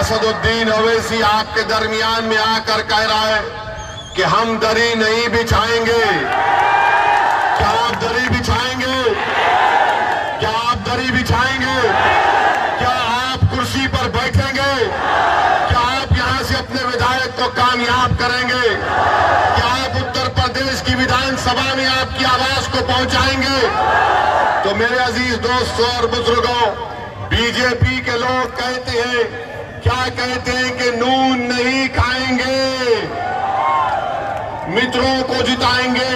असदुद्दीन ओवैसी आपके दरमियान में आकर कह रहा है कि हम दरी नहीं बिछाएंगे। क्या आप दरी बिछाएंगे? क्या आप दरी बिछाएंगे? क्या आप कुर्सी पर बैठेंगे? क्या आप यहां से अपने विधायक को कामयाब करेंगे? क्या आप उत्तर प्रदेश की विधानसभा में आपकी आवाज को पहुंचाएंगे? तो मेरे अजीज दोस्तों और बुजुर्गों, बीजेपी के लोग कहते हैं, क्या कहते हैं कि नून नहीं खाएंगे, मित्रों को जिताएंगे।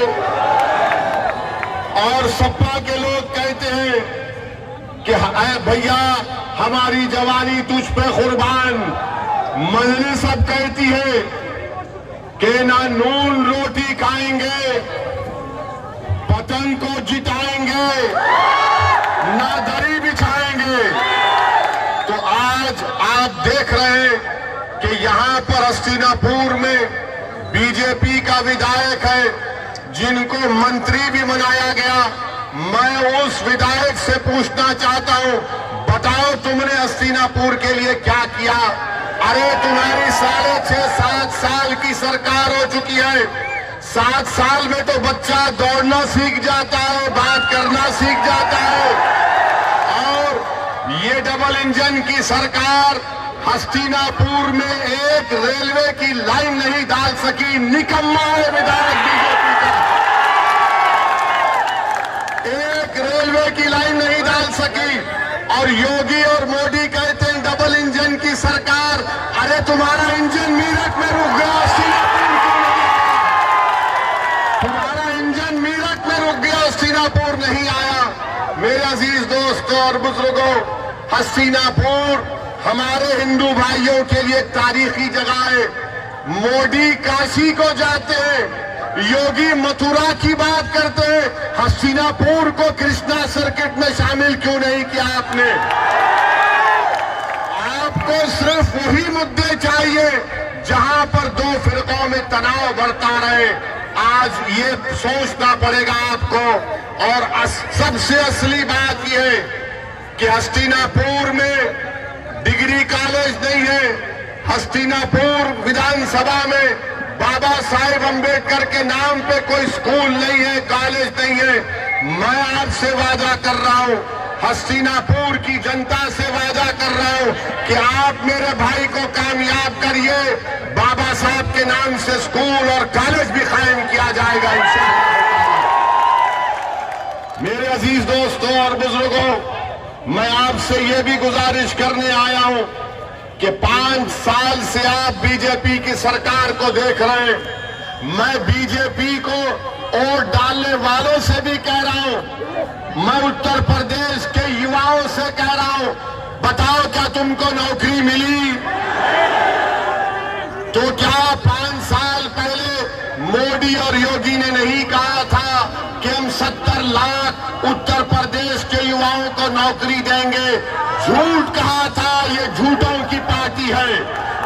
और सपा के लोग कहते हैं कि भैया हमारी जवानी तुझ पे कुर्बान। मंजरी सब कहती है कि ना नून रोटी खाएंगे, पतंग को जिताएंगे, ना दरी बिछाएंगे। तो आज आप देख रहे हैं कि यहां पर हस्तिनापुर में बीजेपी का विधायक है जिनको मंत्री भी बनाया गया। मैं उस विधायक से पूछना चाहता हूं, बताओ तुमने हस्तिनापुर के लिए क्या किया? अरे तुम्हारी 6.5-7 साल की सरकार हो चुकी है। 7 साल में तो बच्चा दौड़ना सीख जाता है, बात करना सीख जाता है। और ये डबल इंजन की सरकार हस्तिनापुर में एक रेलवे की लाइन नहीं डाल सकी। निकम्मा है विधायक बीजेपी का, एक रेलवे की लाइन नहीं डाल सकी। और योगी और मोदी कहते हैं डबल इंजन की सरकार। अरे तुम्हारा इंजन मीरठ में रुक गया, तुम्हारा इंजन मीरठ में रुक गया, हस्तिनापुर नहीं आया। मेरे अजीज दोस्तों और बुजुर्गों, हस्तिनापुर हमारे हिंदू भाइयों के लिए तारीखी जगह है। मोदी काशी को जाते हैं, योगी मथुरा की बात करते हैं, हस्तिनापुर को कृष्णा सर्किट में शामिल क्यों नहीं किया आपने? आपको सिर्फ वही मुद्दे चाहिए जहां पर दो फिरकों में तनाव बढ़ता रहे। आज ये सोचना पड़ेगा आपको। और सबसे असली बात यह है कि हस्तिनापुर में डिग्री कॉलेज नहीं है, हस्तिनापुर विधानसभा में बाबा साहेब अंबेडकर के नाम पे कोई स्कूल नहीं है, कॉलेज नहीं है। मैं आपसे वादा कर रहा हूं, हस्तिनापुर की जनता से वादा कर रहा हूं कि आप मेरे भाई को कामयाब करिए। बाबा साहब के नाम से स्कूल और कॉलेज भी कायम किया जाएगा इंशाअल्लाह। मेरे अजीज दोस्तों और बुजुर्गों, मैं आपसे ये भी गुजारिश करने आया हूं कि 5 साल से आप बीजेपी की सरकार को देख रहे हैं। मैं बीजेपी को वोट डालने वालों से भी कह रहा हूं, मैं उत्तर प्रदेश के युवाओं से कह रहा हूं, बताओ क्या तुमको नौकरी मिली? तो क्या 5 साल पहले मोदी और योगी ने नहीं कहा था कि हम 70 लाख उत्तर प्रदेश के युवाओं को नौकरी देंगे? झूठ कहा था। ये झूठों की पार्टी है,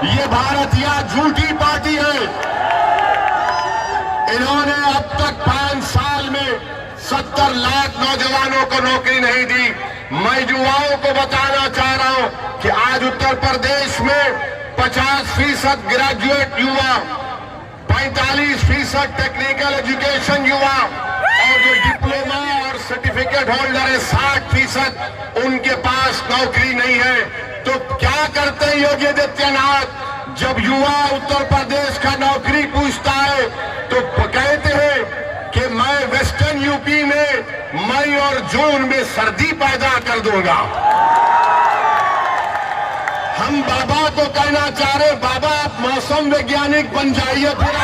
ये भारतीय झूठी पार्टी है। इन्होंने अब तक 5 साल में 70 लाख नौजवानों को नौकरी नहीं दी। मैं युवाओं को बताना चाह रहा हूं कि आज उत्तर प्रदेश में 50% ग्रेजुएट युवा, 45% टेक्निकल एजुकेशन युवा, और जो डिप्लोमा और सर्टिफिकेट होल्डर है 60%, उनके पास नौकरी नहीं है। तो क्या करते हैं योगी आदित्यनाथ? जब युवा उत्तर प्रदेश का नौकरी पूछता है तो कहते हैं कि मैं वेस्टर्न यूपी में मई और जून में सर्दी पैदा कर दूंगा। हम बाबा को कहना चाह रहे, बाबा आप मौसम वैज्ञानिक बन जाइए। फिर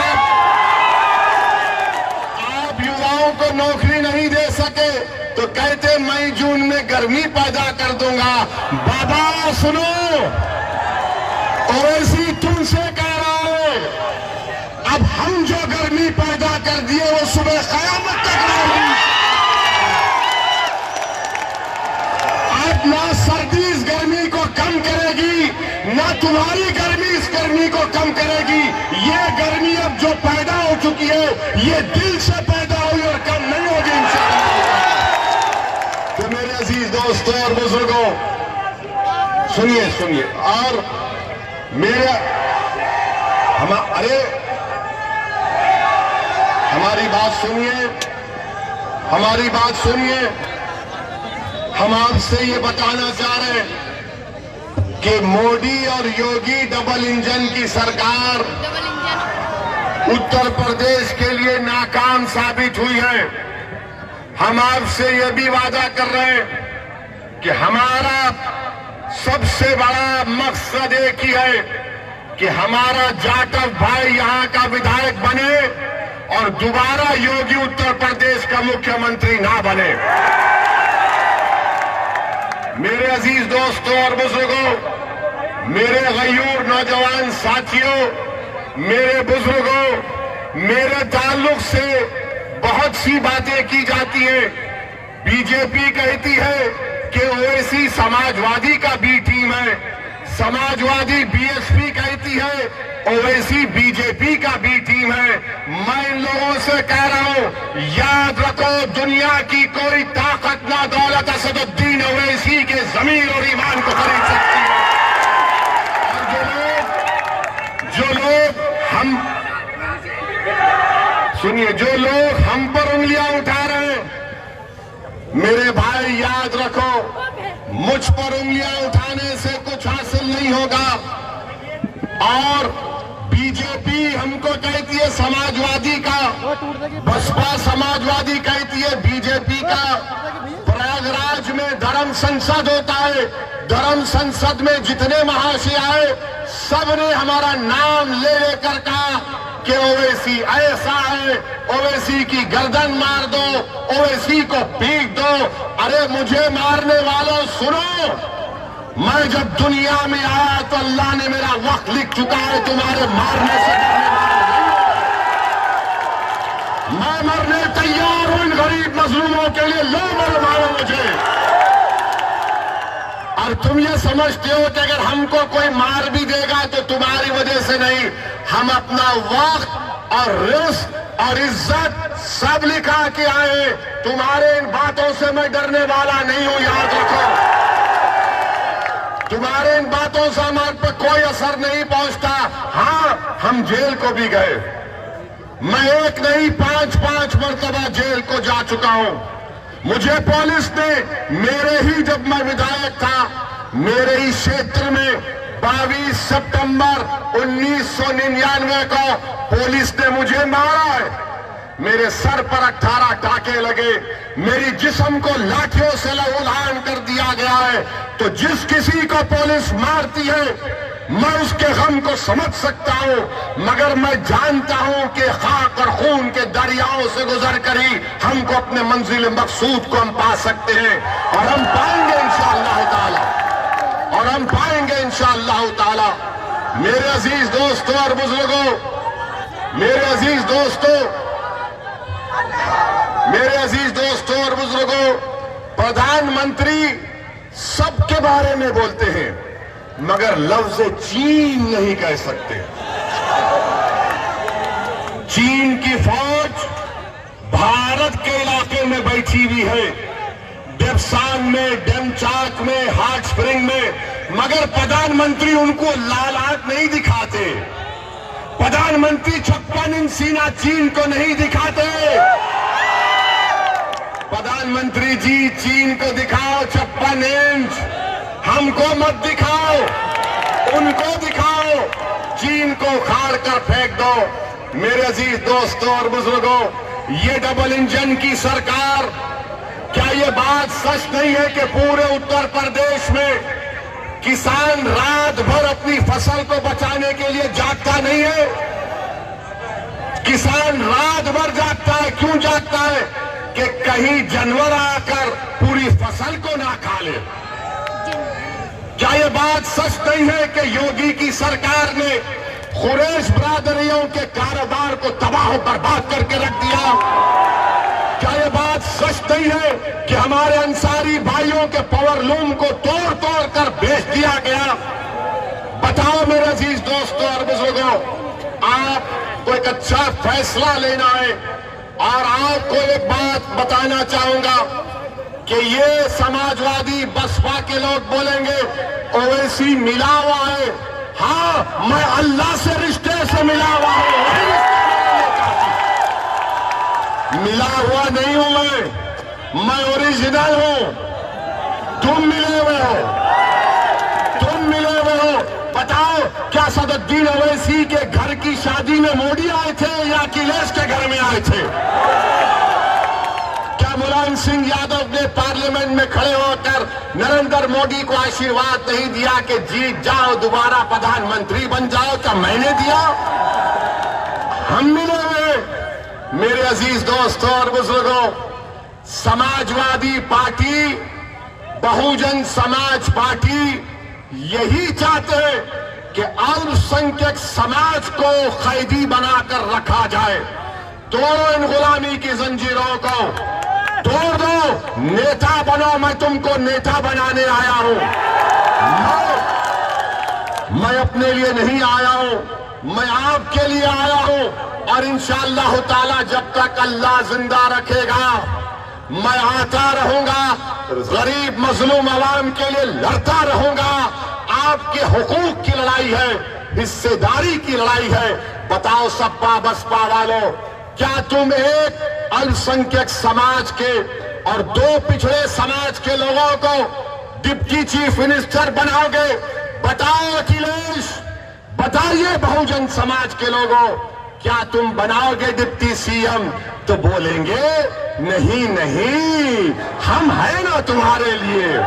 आप युवाओं को नौकरी नहीं दे सके तो कहते मई जून में गर्मी पैदा कर दूंगा। बाबा सुनो, ओवैसी तुमसे कह रहा है, अब हम जो गर्मी पैदा कर दिए वो सुबह कयामत तक रहेगी। अब ना सर्दी इस गर्मी को कम करेगी, ना तुम्हारी गर्मी इस गर्मी को कम करेगी। ये गर्मी अब जो पैदा हो चुकी है, ये दिल से पैदा हुई और कम नहीं होगी इंशाअल्लाह। तो मेरे अजीज दोस्तों और बुजुर्गों, सुनिए। और मेरे अरे हमारी बात सुनिए, हमारी बात सुनिए। हम आपसे ये बताना चाह रहे हैं कि मोदी और योगी डबल इंजन की सरकार उत्तर प्रदेश के लिए नाकाम साबित हुई है। हम आपसे यह भी वादा कर रहे हैं कि हमारा सबसे बड़ा मकसद एक ही है कि हमारा जाटव भाई यहां का विधायक बने और दोबारा योगी उत्तर प्रदेश का मुख्यमंत्री ना बने। मेरे अजीज दोस्तों और बुजुर्गों, मेरे गयूर नौजवान साथियों, मेरे बुजुर्गों, मेरे ताल्लुक से बहुत सी बातें की जाती हैं। बीजेपी कहती है कि ओवैसी समाजवादी का बी टीम है, समाजवादी बीएसपी कहती है ओवैसी बीजेपी का बी टीम है। मैं इन लोगों से कह रहा हूं, याद रखो, दुनिया की कोई ताकत ना दौलत असदुद्दीन ओवैसी के जमीन और ईमान को खरीद सकती है। और जो लोग हम सुनिए, जो लोग हम पर उंगलियां उठा रहे हैं, मेरे भाई याद रखो, मुझ पर उंगलियां उठाने से कुछ हासिल नहीं होगा। और बीजेपी हमको कहती है समाजवादी का, बसपा समाजवादी कहती है बीजेपी का। प्रयागराज में धर्म संसद होता है, धर्म संसद में जितने महाशय आए सबने हमारा नाम ले लेकर कहा कि ओवैसी ऐसा है, ओवैसी की गर्दन मार दो, ओवैसी को पीट दो। अरे मुझे मारने वालों सुनो, मैं जब दुनिया में आया तो अल्लाह ने मेरा वक्त लिख चुका है तुम्हारे मारने से डरने वाला नहीं। मैं मरने तैयार हूं इन गरीब मजलूमों के लिए, लो मर मारो मुझे। और तुम ये समझते हो कि अगर हमको कोई मार भी देगा तो तुम्हारी वजह से नहीं, हम अपना वक्त और रिस्क और इज्जत सब लिखा के आए। तुम्हारे इन बातों से मैं डरने वाला नहीं हूं, याद रखो। तुम्हारे इन बातों से हमारे पर कोई असर नहीं पहुंचता। हाँ, हम जेल को भी गए, मैं एक नहीं 5-5 मरतबा जेल को जा चुका हूं। मुझे पुलिस ने मेरे ही, जब मैं विधायक था, मेरे ही क्षेत्र में 22 सितंबर 1999 को पुलिस ने मुझे मारा है। मेरे सर पर 18 टाके लगे, मेरी जिस्म को लाठियों से लहूलुहान कर दिया गया है। तो जिस किसी को पुलिस मारती है मैं उसके गम को समझ सकता हूं, मगर मैं जानता हूं कि खाक और खून के दरियाओं से गुजर कर ही हमको अपने मंजिल मकसूद को हम पा सकते हैं। और हम पाएंगे इंशाअल्लाह ताला, और हम पाएंगे इंशाअल्लाह ताला। मेरे अजीज दोस्तों और बुजुर्गों, मेरे अजीज दोस्तों, मेरे अजीज दोस्तों और बुजुर्गों, प्रधानमंत्री सबके बारे में बोलते हैं मगर लफ्ज चीन नहीं कह सकते। चीन की फौज भारत के इलाके में बैठी हुई है, डेप्सांग में, डेमचाक में, हॉट स्प्रिंग में, मगर प्रधानमंत्री उनको लाल आंख नहीं दिखाते। प्रधानमंत्री 56 इंच सीना चीन को नहीं दिखाते। प्रधानमंत्री जी, चीन को दिखाओ 56 इंच, हमको मत दिखाओ, उनको दिखाओ, चीन को उखाड़ कर फेंक दो। मेरे अजीज दोस्तों और बुजुर्गों, ये डबल इंजन की सरकार, क्या ये बात सच नहीं है कि पूरे उत्तर प्रदेश में किसान रात भर अपनी फसल को बचाने के लिए जागता नहीं है? किसान रात भर जागता है, क्यों जागता है? कि कहीं जानवर आकर पूरी फसल को ना खा ले। क्या ये बात सच नहीं है कि योगी की सरकार ने कुरैश बरादरियों के कारोबार को तबाह बर्बाद करके रख दिया? क्या ये बात सच नहीं है कि हमारे अंसारी भाइयों के पावरलूम को तोड़ तोड़ कर बेच दिया गया? बताओ मेरे अजीज दोस्तों और बुजुर्गों, आपको एक अच्छा फैसला लेना है। और आपको एक बात बताना चाहूंगा कि ये समाजवादी बसपा के लोग बोलेंगे ओवैसी मिला हुआ है। हाँ, मैं अल्लाह से रिश्ते से मिला हुआ हूं, वही रिश्ते मिला हुआ नहीं हूं। मैं ओरिजिनल हूं। तुम मिले हुए हो, तुम मिले हुए हो। बताओ, क्या सदुद्दीन ओवैसी के घर की शादी में मोदी आए थे या अखिलेश के घर में आए थे? क्या मुलायम सिंह यादव ने पार्लियामेंट में खड़े होकर नरेंद्र मोदी को आशीर्वाद नहीं दिया कि जीत जाओ, दोबारा प्रधानमंत्री बन जाओ? क्या मैंने दिया? हम मिले हुए। मेरे अजीज दोस्तों और बुजुर्गों, समाजवादी पार्टी, बहुजन समाज पार्टी यही चाहते हैं कि अल्पसंख्यक समाज को कैदी बनाकर रखा जाए। तोड़ो इन गुलामी की जंजीरों को, तोड़ दो, नेता बनो। मैं तुमको नेता बनाने आया हूं। मैं अपने लिए नहीं आया हूं, मैं आपके लिए आया हूं। और इंशाअल्लाह ताला जब तक अल्लाह जिंदा रखेगा, मैं आता रहूंगा, गरीब मजलूम अवाम के लिए लड़ता रहूंगा। आपके हुकूक की लड़ाई है, हिस्सेदारी की लड़ाई है। बताओ सपा बसपा वालों, क्या तुम एक अल्पसंख्यक समाज के और दो पिछड़े समाज के लोगों को डिप्टी चीफ मिनिस्टर बनाओगे? बताओ अखिलेश, बताइए बहुजन समाज के लोगों, क्या तुम बनाओगे डिप्टी सीएम? तो बोलेंगे नहीं नहीं, हम हैं ना तुम्हारे लिए।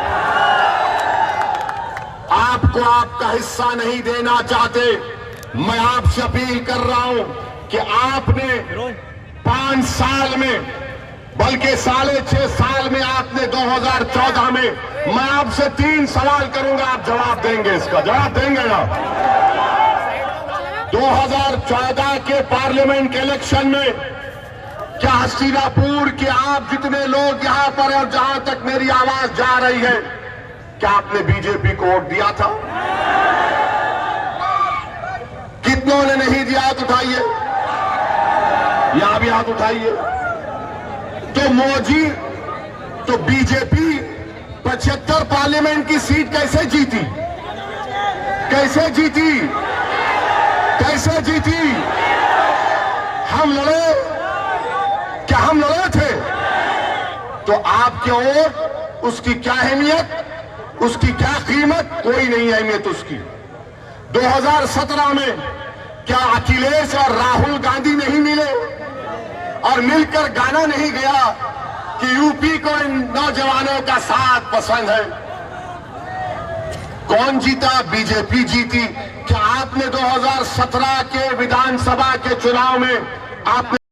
आपको आपका हिस्सा नहीं देना चाहते। मैं आपसे अपील कर रहा हूं कि आपने 5 साल में, बल्कि 6.5 साल में, आपने 2014 में, मैं आपसे 3 सवाल करूंगा, आप जवाब देंगे। इसका जवाब देंगे ना? 2014 के पार्लियामेंट के इलेक्शन में क्या हस्तिनापुर के आप जितने लोग यहां पर और जहां तक मेरी आवाज जा रही है, क्या आपने बीजेपी को वोट दिया था? कितनों ने नहीं दिया? हाथ उठाइए, यहां भी हाथ उठाइए। तो मोदी, तो बीजेपी 75 पार्लियामेंट की सीट कैसे जीती? कैसे जीती? कैसे जीती? हम लड़े? क्या हम लड़े थे? तो आपके वोट, उसकी क्या अहमियत, उसकी क्या कीमत? कोई नहीं अहमियत उसकी। 2017 में क्या अखिलेश और राहुल गांधी नहीं मिले और मिलकर गाना नहीं गया कि यूपी को इन नौजवानों का साथ पसंद है? कौन जीता? बीजेपी जीती। क्या आपने 2017 के विधानसभा के चुनाव में आपने